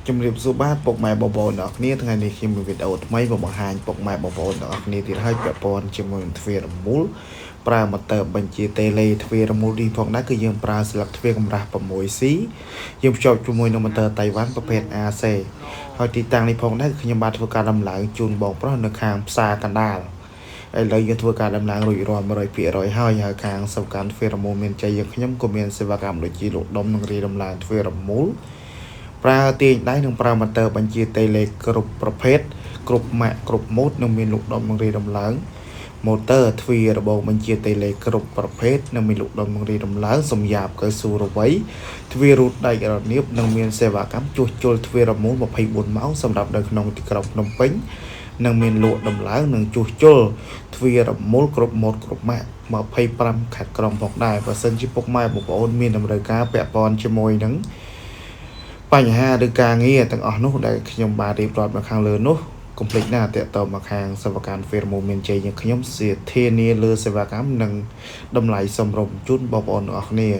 ជំរាបសួរបាទពុកម៉ែបងប្អូនទាំងអស់គ្នាថ្ងៃនេះខ្ញុំមានវីដេអូថ្មីមកបង្ហាញពុកម៉ែបងប្អូនទាំងអស់គ្នាទៀតហើយពាក់ព័ន្ធជាមួយនឹងទ្វាររមូលប្រើមកតើបញ្ជាតេឡេទ្វាររមូលនេះផងដែរគឺយើងប្រើស្លឹកទ្វារកម្រាស់ 6C យើងភ្ជាប់ជាមួយនឹងម៉ូទ័រតៃវ៉ាន់ប្រភេទ AC ហើយទីតាំងនេះផងដែរគឺខ្ញុំបានធ្វើការដំឡើងជូនបងប្រុសនៅខាងផ្សារកណ្ដាលឥឡូវយើងធ្វើការដំឡើងរួចរាល់ 100% ហើយខាងសំខាន់ទ្វាររមូលមានជ័យយើងខ្ញុំក៏មានសេវាកម្មដូចជាលក់ដុំនិងរីដំឡើងទ្វាររមូលប្រើទាញដៃនិងប្រើម៉ូទ័របញ្ជាតេឡេគ្រប់ប្រភេទគ្រប់ម៉ាកគ្រប់ម៉ូដនិងមានលក់ដុំនិងរីដំឡើងម៉ូទ័រទ្វាររបងបញ្ជាតេឡេគ្រប់ប្រភេទនិងមានលក់ដុំនិងរីដំឡើងសម្រាប់កៅស៊ូរវៃទ្វាររូតដៃរនៀបនិងមានសេវាកម្មជួសជុលទ្វាររមូល24ម៉ោងសម្រាប់នៅក្នុងទីក្រុងភ្នំពេញនិងមានលក់ដំឡើងនិងជួសជុលទ្វាររមូលគ្រប់ម៉ូដគ្រប់ម៉ាក25ខេត្តក្រុងផងដែរបើសិនជាពុកម៉ែបងប្អូនមានតម្រូវការពាក់ព័ន្ធជាមួយនឹងបញ្ហាឬការងារទាំងអស់នោះដែលខ្ញុំបានរៀបរាប់នៅខាងលើនោះកុំភ្លេចណាតើតើមកខាងសេវាកម្ម Firmo មានជ័យយើងខ្ញុំធានាលើសេវាកម្មនិងតម្លៃសមរម្យជូនបងប្អូនទាំងអស់គ្នា